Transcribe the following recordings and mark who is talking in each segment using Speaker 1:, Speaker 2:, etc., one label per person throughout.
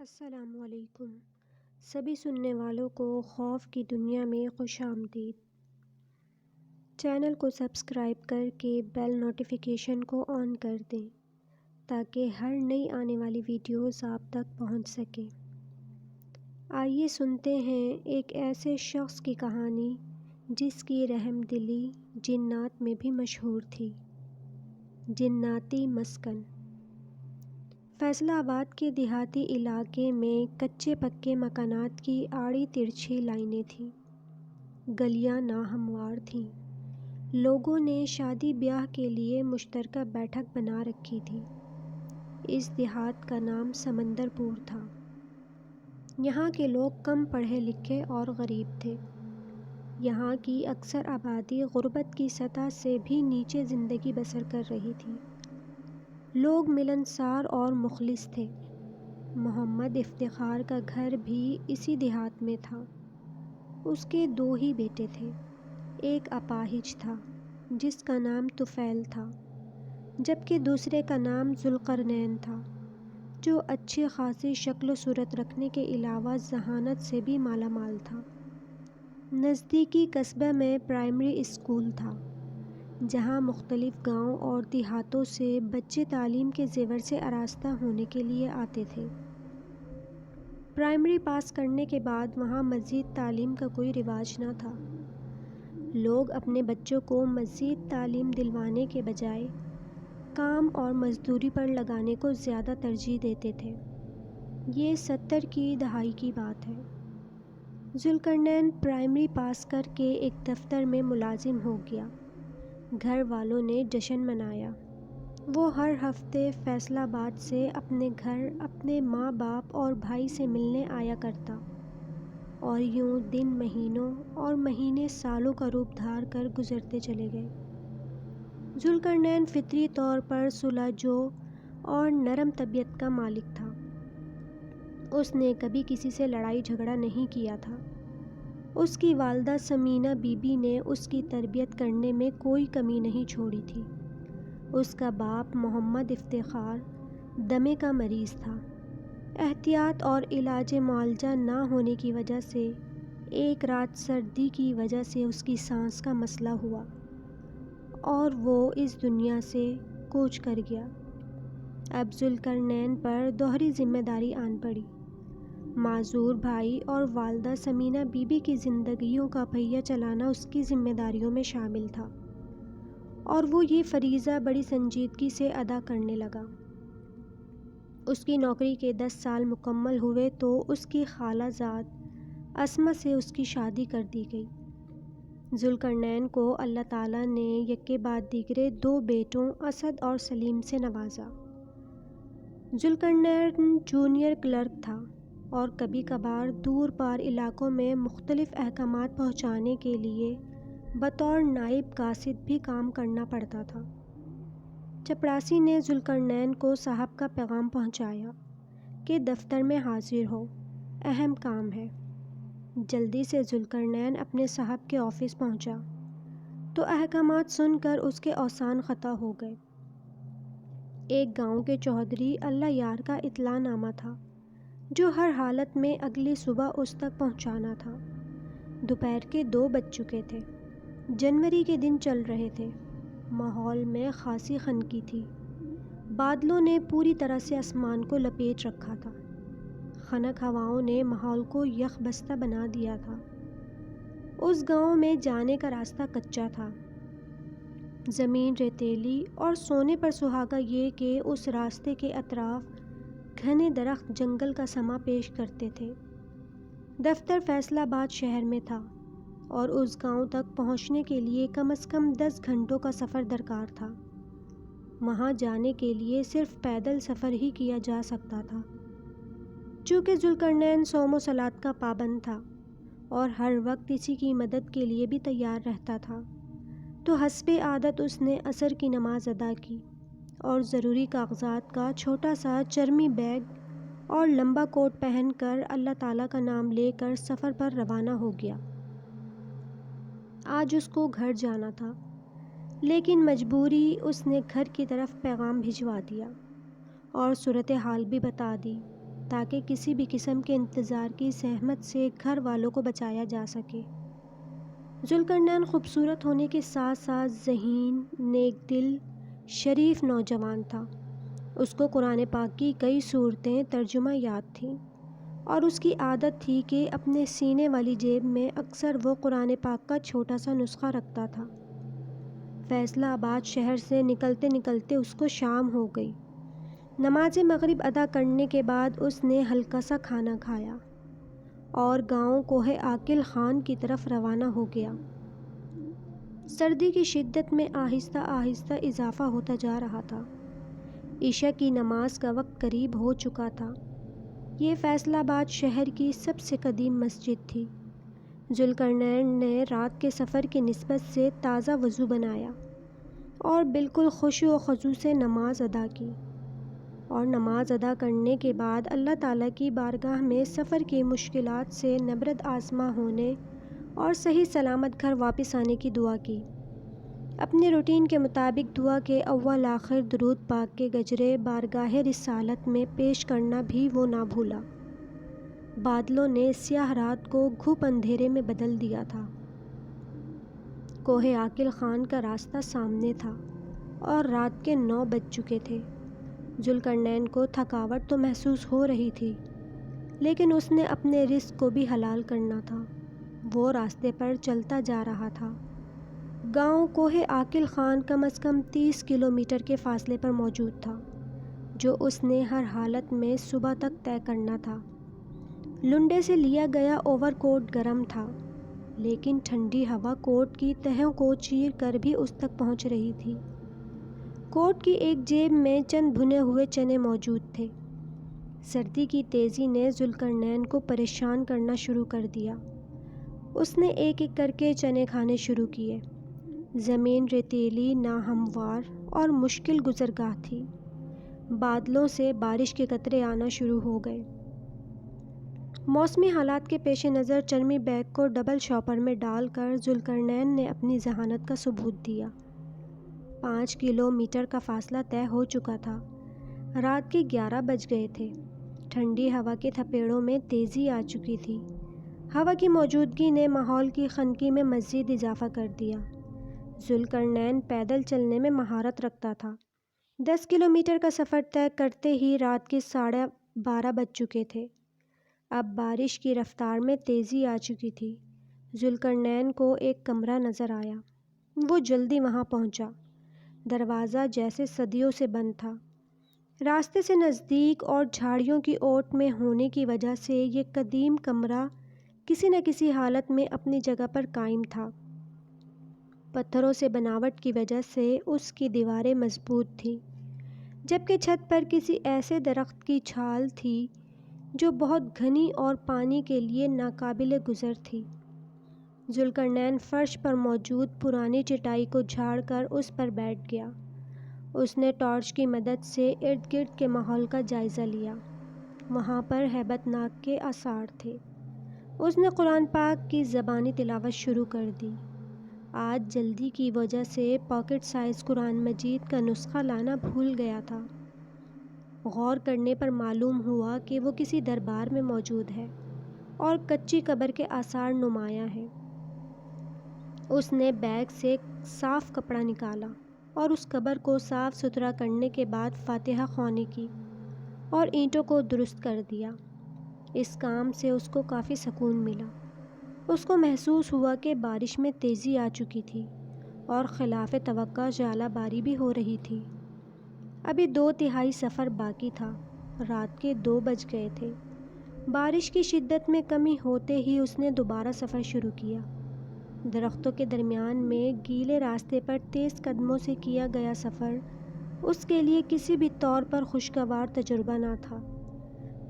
Speaker 1: السلام علیکم سبھی سننے والوں کو خوف کی دنیا میں خوش آمدید۔ چینل کو سبسکرائب کر کے بیل نوٹیفیکیشن کو آن کر دیں تاکہ ہر نئی آنے والی ویڈیوز آپ تک پہنچ سکے۔ آئیے سنتے ہیں ایک ایسے شخص کی کہانی جس کی رحم دلی جنات میں بھی مشہور تھی۔ جناتی مسکن۔ فیصل آباد کے دیہاتی علاقے میں کچے پکے مکانات کی آڑی ترچھی لائنیں تھیں۔ گلیاں ناہموار تھیں۔ لوگوں نے شادی بیاہ کے لیے مشترکہ بیٹھک بنا رکھی تھی۔ اس دیہات کا نام سمندر پور تھا۔ یہاں کے لوگ کم پڑھے لکھے اور غریب تھے۔ یہاں کی اکثر آبادی غربت کی سطح سے بھی نیچے زندگی بسر کر رہی تھی۔ لوگ ملنسار اور مخلص تھے۔ محمد افتخار کا گھر بھی اسی دیہات میں تھا۔ اس کے دو ہی بیٹے تھے۔ ایک اپاہج تھا جس کا نام طفیل تھا، جبکہ دوسرے کا نام ذوالقرنین تھا جو اچھی خاصی شکل و صورت رکھنے کے علاوہ ذہانت سے بھی مالا مال تھا۔ نزدیکی قصبے میں پرائمری اسکول تھا جہاں مختلف گاؤں اور دیہاتوں سے بچے تعلیم کے زیور سے آراستہ ہونے کے لیے آتے تھے۔ پرائمری پاس کرنے کے بعد وہاں مزید تعلیم کا کوئی رواج نہ تھا۔ لوگ اپنے بچوں کو مزید تعلیم دلوانے کے بجائے کام اور مزدوری پر لگانے کو زیادہ ترجیح دیتے تھے۔ یہ 70 کی دہائی کی بات ہے۔ ذوالقرنین پرائمری پاس کر کے ایک دفتر میں ملازم ہو گیا۔ گھر والوں نے جشن منایا۔ وہ ہر ہفتے فیصل آباد سے اپنے گھر اپنے ماں باپ اور بھائی سے ملنے آیا کرتا، اور یوں دن مہینوں اور مہینے سالوں کا روپ دھار کر گزرتے چلے گئے۔ ذوالقرنین فطری طور پر صلح جو اور نرم طبیعت کا مالک تھا۔ اس نے کبھی کسی سے لڑائی جھگڑا نہیں کیا تھا۔ اس کی والدہ ثمینہ بی بی نے اس کی تربیت کرنے میں کوئی کمی نہیں چھوڑی تھی۔ اس کا باپ محمد افتخار دمے کا مریض تھا۔ احتیاط اور علاج معالجہ نہ ہونے کی وجہ سے ایک رات سردی کی وجہ سے اس کی سانس کا مسئلہ ہوا اور وہ اس دنیا سے کوچ کر گیا۔ اب ذوالقرنین پر دوہری ذمہ داری آن پڑی۔ معذور بھائی اور والدہ ثمینہ بی بی کی زندگیوں کا پہیہ چلانا اس کی ذمہ داریوں میں شامل تھا، اور وہ یہ فریضہ بڑی سنجیدگی سے ادا کرنے لگا۔ اس کی نوکری کے 10 سال مکمل ہوئے تو اس کی خالہ زاد اسماء سے اس کی شادی کر دی گئی۔ ذوالقرنین کو اللہ تعالیٰ نے یکے بعد دیگرے 2 بیٹوں اسد اور سلیم سے نوازا۔ ذوالقرنین جونیئر کلرک تھا اور کبھی کبھار دور پار علاقوں میں مختلف احکامات پہنچانے کے لیے بطور نائب قاصد بھی کام کرنا پڑتا تھا۔ چپڑاسی نے ذوالقرنین کو صاحب کا پیغام پہنچایا کہ دفتر میں حاضر ہو، اہم کام ہے۔ جلدی سے ذوالقرنین اپنے صاحب کے آفس پہنچا تو احکامات سن کر اس کے اوسان خطا ہو گئے۔ ایک گاؤں کے چودھری اللہ یار کا اطلاع نامہ تھا جو ہر حالت میں اگلی صبح اس تک پہنچانا تھا۔ دوپہر کے 2 بج چکے تھے۔ جنوری کے دن چل رہے تھے۔ ماحول میں خاصی خنکی تھی۔ بادلوں نے پوری طرح سے آسمان کو لپیٹ رکھا تھا۔ خنک ہواؤں نے ماحول کو یخ بستہ بنا دیا تھا۔ اس گاؤں میں جانے کا راستہ کچا تھا۔ زمین ریتیلی اور سونے پر سہاگا یہ کہ اس راستے کے اطراف گھنے درخت جنگل کا سما پیش کرتے تھے۔ دفتر فیصل آباد شہر میں تھا اور اس گاؤں تک پہنچنے کے لیے کم از کم 10 گھنٹوں کا سفر درکار تھا۔ وہاں جانے کے لیے صرف پیدل سفر ہی کیا جا سکتا تھا۔ چونکہ ذوالقرنین صوم و صلات کا پابند تھا اور ہر وقت کسی کی مدد کے لیے بھی تیار رہتا تھا، تو حسب عادت اس نے عصر کی نماز ادا کی اور ضروری کاغذات کا چھوٹا سا چرمی بیگ اور لمبا کوٹ پہن کر اللہ تعالیٰ کا نام لے کر سفر پر روانہ ہو گیا۔ آج اس کو گھر جانا تھا، لیکن مجبوری اس نے گھر کی طرف پیغام بھجوا دیا اور صورتحال بھی بتا دی تاکہ کسی بھی قسم کے انتظار کی زحمت سے گھر والوں کو بچایا جا سکے۔ ذوالقرنین خوبصورت ہونے کے ساتھ ساتھ ذہین، نیک دل، شریف نوجوان تھا۔ اس کو قرآن پاک کی کئی سورتیں ترجمہ یاد تھیں، اور اس کی عادت تھی کہ اپنے سینے والی جیب میں اکثر وہ قرآن پاک کا چھوٹا سا نسخہ رکھتا تھا۔ فیصلہ آباد شہر سے نکلتے نکلتے اس کو شام ہو گئی۔ نماز مغرب ادا کرنے کے بعد اس نے ہلکا سا کھانا کھایا اور گاؤں کوہ عاقل خان کی طرف روانہ ہو گیا۔ سردی کی شدت میں آہستہ آہستہ اضافہ ہوتا جا رہا تھا۔ عشاء کی نماز کا وقت قریب ہو چکا تھا۔ یہ فیصل آباد شہر کی سب سے قدیم مسجد تھی۔ ذوالقرنین نے رات کے سفر کی نسبت سے تازہ وضو بنایا اور بالکل خشوع و خضوع سے نماز ادا کی، اور نماز ادا کرنے کے بعد اللہ تعالیٰ کی بارگاہ میں سفر کی مشکلات سے نبرد آزما ہونے اور صحیح سلامت گھر واپس آنے کی دعا کی۔ اپنے روٹین کے مطابق دعا کے اول آخر درود پاک کے گجرے بارگاہ رسالت میں پیش کرنا بھی وہ نہ بھولا۔ بادلوں نے سیاہ رات کو گھوپ اندھیرے میں بدل دیا تھا۔ کوہ عاقل خان کا راستہ سامنے تھا اور رات کے 9 بج چکے تھے۔ ذوالقرنین کو تھکاوٹ تو محسوس ہو رہی تھی، لیکن اس نے اپنے رزق کو بھی حلال کرنا تھا۔ وہ راستے پر چلتا جا رہا تھا۔ گاؤں کوہ عاقل خان کم از کم 30 کلومیٹر کے فاصلے پر موجود تھا، جو اس نے ہر حالت میں صبح تک طے کرنا تھا۔ لنڈے سے لیا گیا اوور کوٹ گرم تھا، لیکن ٹھنڈی ہوا کوٹ کی تہوں کو چیر کر بھی اس تک پہنچ رہی تھی۔ کوٹ کی ایک جیب میں چند بھنے ہوئے چنے موجود تھے۔ سردی کی تیزی نے ذوالقرنین کو پریشان کرنا شروع کر دیا۔ اس نے ایک ایک کر کے چنے کھانے شروع کیے۔ زمین ریتیلی، ناہموار اور مشکل گزرگاہ تھی۔ بادلوں سے بارش کے قطرے آنا شروع ہو گئے۔ موسمی حالات کے پیش نظر چرمی بیگ کو ڈبل شاپر میں ڈال کر ذوالقرنین نے اپنی ذہانت کا ثبوت دیا۔ 5 کلومیٹر کا فاصلہ طے ہو چکا تھا۔ رات کے 11 بج گئے تھے۔ ٹھنڈی ہوا کے تھپیڑوں میں تیزی آ چکی تھی۔ ہوا کی موجودگی نے ماحول کی خنکی میں مزید اضافہ کر دیا۔ ذوالقرنین پیدل چلنے میں مہارت رکھتا تھا۔ 10 کلومیٹر کا سفر طے کرتے ہی رات کے 12:30 بج چکے تھے۔ اب بارش کی رفتار میں تیزی آ چکی تھی۔ ذوالقرنین کو ایک کمرہ نظر آیا۔ وہ جلدی وہاں پہنچا۔ دروازہ جیسے صدیوں سے بند تھا۔ راستے سے نزدیک اور جھاڑیوں کی اوٹ میں ہونے کی وجہ سے یہ قدیم کمرہ کسی نہ کسی حالت میں اپنی جگہ پر قائم تھا۔ پتھروں سے بناوٹ کی وجہ سے اس کی دیواریں مضبوط تھیں، جبکہ چھت پر کسی ایسے درخت کی چھال تھی جو بہت گھنی اور پانی کے لیے ناقابل گزر تھی۔ ذوالقرنین فرش پر موجود پرانی چٹائی کو جھاڑ کر اس پر بیٹھ گیا۔ اس نے ٹارچ کی مدد سے ارد گرد کے ماحول کا جائزہ لیا۔ وہاں پر ہیبت ناک کے آثار تھے۔ اس نے قرآن پاک کی زبانی تلاوت شروع کر دی۔ آج جلدی کی وجہ سے پاکٹ سائز قرآن مجید کا نسخہ لانا بھول گیا تھا۔ غور کرنے پر معلوم ہوا کہ وہ کسی دربار میں موجود ہے اور کچی قبر کے آثار نمایاں ہیں۔ اس نے بیگ سے صاف کپڑا نکالا اور اس قبر کو صاف ستھرا کرنے کے بعد فاتحہ خوانی کی اور اینٹوں کو درست کر دیا۔ اس کام سے اس کو کافی سکون ملا۔ اس کو محسوس ہوا کہ بارش میں تیزی آ چکی تھی اور خلاف توقع ژالہ باری بھی ہو رہی تھی۔ ابھی 2/3 سفر باقی تھا۔ رات کے 2 بج گئے تھے۔ بارش کی شدت میں کمی ہوتے ہی اس نے دوبارہ سفر شروع کیا۔ درختوں کے درمیان میں گیلے راستے پر تیز قدموں سے کیا گیا سفر اس کے لیے کسی بھی طور پر خوشگوار تجربہ نہ تھا۔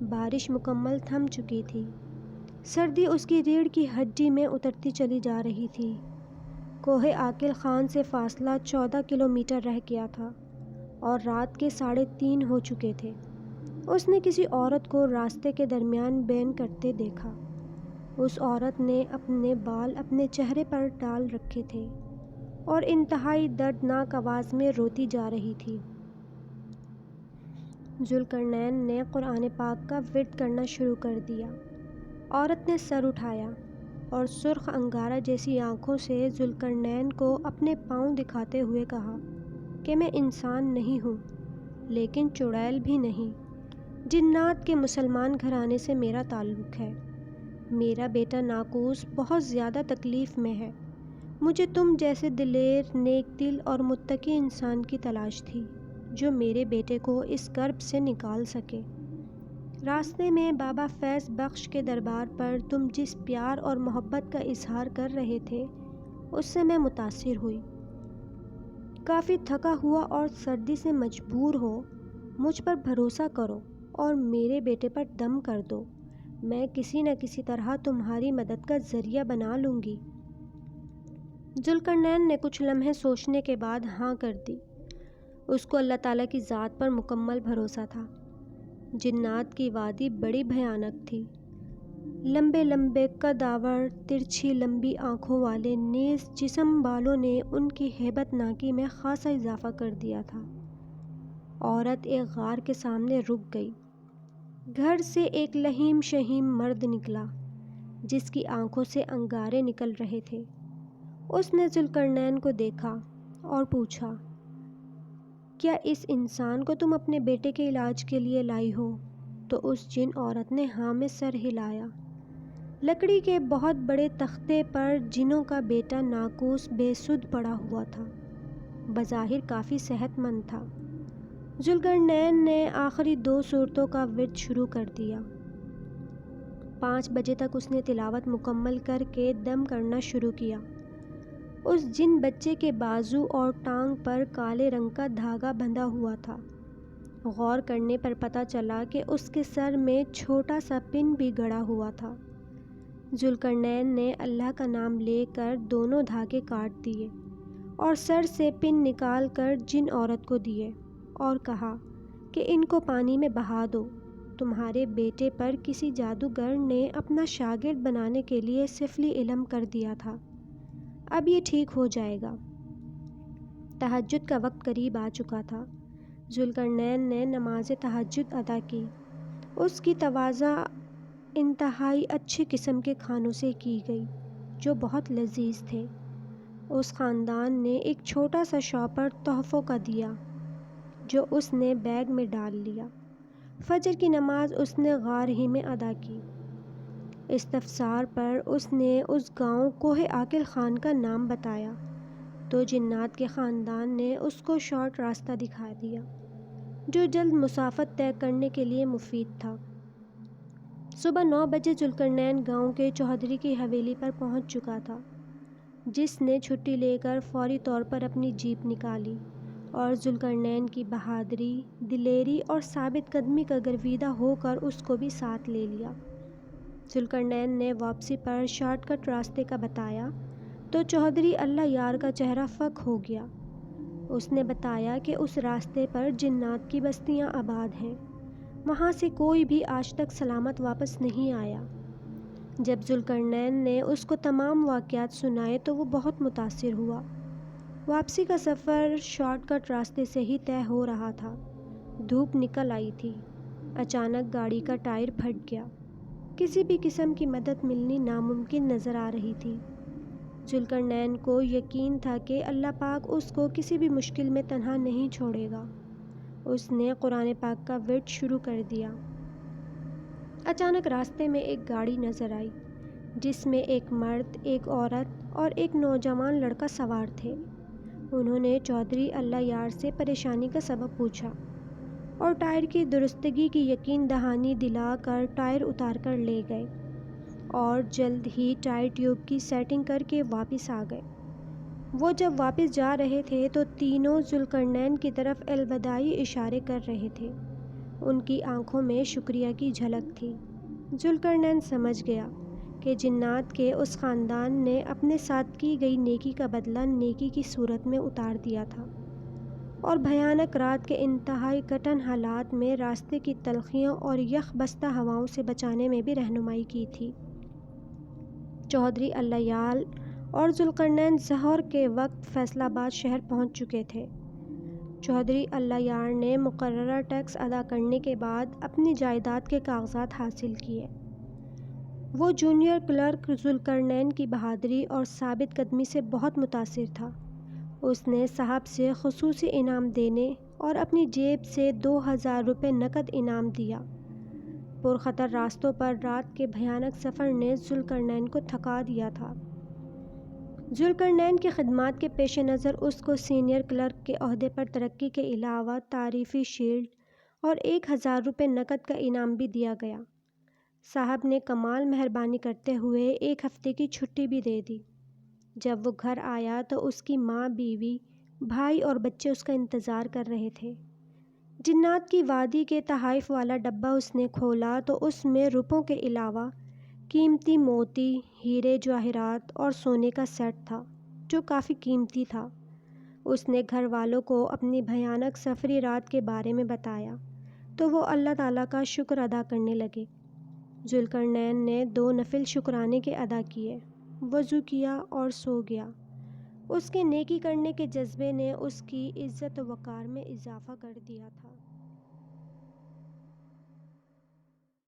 Speaker 1: بارش مکمل تھم چکی تھی۔ سردی اس کی ریڑھ کی ہڈی میں اترتی چلی جا رہی تھی۔ کوہ عاقل خان سے فاصلہ 14 کلومیٹر رہ گیا تھا اور رات کے 3:30 ہو چکے تھے۔ اس نے کسی عورت کو راستے کے درمیان بین کرتے دیکھا۔ اس عورت نے اپنے بال اپنے چہرے پر ڈال رکھے تھے اور انتہائی دردناک آواز میں روتی جا رہی تھی۔ ذوالقرنین نے قرآن پاک کا ورد کرنا شروع کر دیا۔ عورت نے سر اٹھایا اور سرخ انگارہ جیسی آنکھوں سے ذوالقرنین کو اپنے پاؤں دکھاتے ہوئے کہا کہ میں انسان نہیں ہوں، لیکن چڑیل بھی نہیں۔ جنات کے مسلمان گھرانے سے میرا تعلق ہے۔ میرا بیٹا ناقوس بہت زیادہ تکلیف میں ہے۔ مجھے تم جیسے دلیر، نیک دل اور متقی انسان کی تلاش تھی جو میرے بیٹے کو اس کرب سے نکال سکے۔ راستے میں بابا فیض بخش کے دربار پر تم جس پیار اور محبت کا اظہار کر رہے تھے اس سے میں متاثر ہوئی۔ کافی تھکا ہوا اور سردی سے مجبور ہو، مجھ پر بھروسہ کرو اور میرے بیٹے پر دم کر دو۔ میں کسی نہ کسی طرح تمہاری مدد کا ذریعہ بنا لوں گی۔ ذوالقرنین نے کچھ لمحے سوچنے کے بعد ہاں کر دی۔ اس کو اللہ تعالیٰ کی ذات پر مکمل بھروسہ تھا۔ جنات کی وادی بڑی بھیانک تھی۔ لمبے لمبے قدآور، ترچھی لمبی آنکھوں والے نیز جسم والوں نے ان کی ہیبت ناکی میں خاصا اضافہ کر دیا تھا۔ عورت ایک غار کے سامنے رک گئی۔ گھر سے ایک لہیم شہیم مرد نکلا جس کی آنکھوں سے انگارے نکل رہے تھے۔ اس نے ذوالقرنین کو دیکھا اور پوچھا، کیا اس انسان کو تم اپنے بیٹے کے علاج کے لیے لائی ہو؟ تو اس جن عورت نے ہاں میں سر ہلایا۔ لکڑی کے بہت بڑے تختے پر جنوں کا بیٹا ناقوس بے سدھ پڑا ہوا تھا۔ بظاہر کافی صحت مند تھا۔ ذوالقرنین نے آخری 2 سورتوں کا ورد شروع کر دیا۔ 5 بجے تک اس نے تلاوت مکمل کر کے دم کرنا شروع کیا۔ اس جن بچے کے بازو اور ٹانگ پر کالے رنگ کا دھاگا بندھا ہوا تھا۔ غور کرنے پر پتہ چلا کہ اس کے سر میں چھوٹا سا پن بھی گڑا ہوا تھا۔ ذوالقرنین نے اللہ کا نام لے کر دونوں دھاگے کاٹ دیے اور سر سے پن نکال کر جن عورت کو دیے اور کہا کہ ان کو پانی میں بہا دو۔ تمہارے بیٹے پر کسی جادوگر نے اپنا شاگرد بنانے کے لیے سفلی علم کر دیا تھا۔ اب یہ ٹھیک ہو جائے گا۔ تہجد کا وقت قریب آ چکا تھا۔ ذوالقرنین نے نماز تہجد ادا کی۔ اس کی تواضع انتہائی اچھے قسم کے کھانوں سے کی گئی جو بہت لذیذ تھے۔ اس خاندان نے ایک چھوٹا سا شاپر تحفوں کا دیا جو اس نے بیگ میں ڈال لیا۔ فجر کی نماز اس نے غار ہی میں ادا کی۔ استفسار پر اس نے اس گاؤں کوہ عاقل خان کا نام بتایا تو جنات کے خاندان نے اس کو شارٹ راستہ دکھا دیا جو جلد مسافت طے کرنے کے لیے مفید تھا۔ صبح 9 بجے ذوالقرنین گاؤں کے چوہدری کی حویلی پر پہنچ چکا تھا، جس نے چھٹی لے کر فوری طور پر اپنی جیپ نکالی اور ذوالقرنین کی بہادری، دلیری اور ثابت قدمی کا گرویدہ ہو کر اس کو بھی ساتھ لے لیا۔ ذوالقرنین نے واپسی پر شارٹ کٹ راستے کا بتایا تو چوہدری اللہ یار کا چہرہ فک ہو گیا۔ اس نے بتایا کہ اس راستے پر جنات کی بستیاں آباد ہیں، وہاں سے کوئی بھی آج تک سلامت واپس نہیں آیا۔ جب ذوالقرنین نے اس کو تمام واقعات سنائے تو وہ بہت متاثر ہوا۔ واپسی کا سفر شارٹ کٹ راستے سے ہی طے ہو رہا تھا۔ دھوپ نکل آئی تھی۔ اچانک گاڑی کا ٹائر پھٹ گیا۔ کسی بھی قسم کی مدد ملنی ناممکن نظر آ رہی تھی۔ ذوالقرنین کو یقین تھا کہ اللہ پاک اس کو کسی بھی مشکل میں تنہا نہیں چھوڑے گا۔ اس نے قرآن پاک کا ورد شروع کر دیا۔ اچانک راستے میں ایک گاڑی نظر آئی جس میں ایک مرد، ایک عورت اور ایک نوجوان لڑکا سوار تھے۔ انہوں نے چوہدری اللہ یار سے پریشانی کا سبب پوچھا اور ٹائر کی درستگی کی یقین دہانی دلا کر ٹائر اتار کر لے گئے اور جلد ہی ٹائر ٹیوب کی سیٹنگ کر کے واپس آ گئے۔ وہ جب واپس جا رہے تھے تو تینوں ذوالقرنین کی طرف الوداعی اشارے کر رہے تھے۔ ان کی آنکھوں میں شکریہ کی جھلک تھی۔ ذوالقرنین سمجھ گیا کہ جنات کے اس خاندان نے اپنے ساتھ کی گئی نیکی کا بدلہ نیکی کی صورت میں اتار دیا تھا اور بھیانک رات کے انتہائی کٹھن حالات میں راستے کی تلخیوں اور یخ بستہ ہواؤں سے بچانے میں بھی رہنمائی کی تھی۔ چوہدری اللہ یار اور ذوالقرنین ظہر کے وقت فیصل آباد شہر پہنچ چکے تھے۔ چودھری اللہ یار نے مقررہ ٹیکس ادا کرنے کے بعد اپنی جائیداد کے کاغذات حاصل کیے۔ وہ جونیئر کلرک ذوالقرنین کی بہادری اور ثابت قدمی سے بہت متاثر تھا۔ اس نے صاحب سے خصوصی انعام دینے اور اپنی جیب سے 2000 روپے نقد انعام دیا۔ پرخطر راستوں پر رات کے بھیانک سفر نے ذوالقرنین کو تھکا دیا تھا۔ ذوالقرنین کی خدمات کے پیش نظر اس کو سینئر کلرک کے عہدے پر ترقی کے علاوہ تعریفی شیلڈ اور 1000 روپے نقد کا انعام بھی دیا گیا۔ صاحب نے کمال مہربانی کرتے ہوئے 1 ہفتے کی چھٹی بھی دے دی۔ جب وہ گھر آیا تو اس کی ماں، بیوی، بھائی اور بچے اس کا انتظار کر رہے تھے۔ جنات کی وادی کے تحائف والا ڈبہ اس نے کھولا تو اس میں روپوں کے علاوہ قیمتی موتی، ہیرے جواہرات اور سونے کا سیٹ تھا جو کافی قیمتی تھا۔ اس نے گھر والوں کو اپنی بھیانک سفری رات کے بارے میں بتایا تو وہ اللہ تعالیٰ کا شکر ادا کرنے لگے۔ ذوالقرنین نے 2 نفل شکرانے کے ادا کیے، وضو کیا اور سو گیا۔ اس کے نیکی کرنے کے جذبے نے اس کی عزت و وقار میں اضافہ کر دیا تھا۔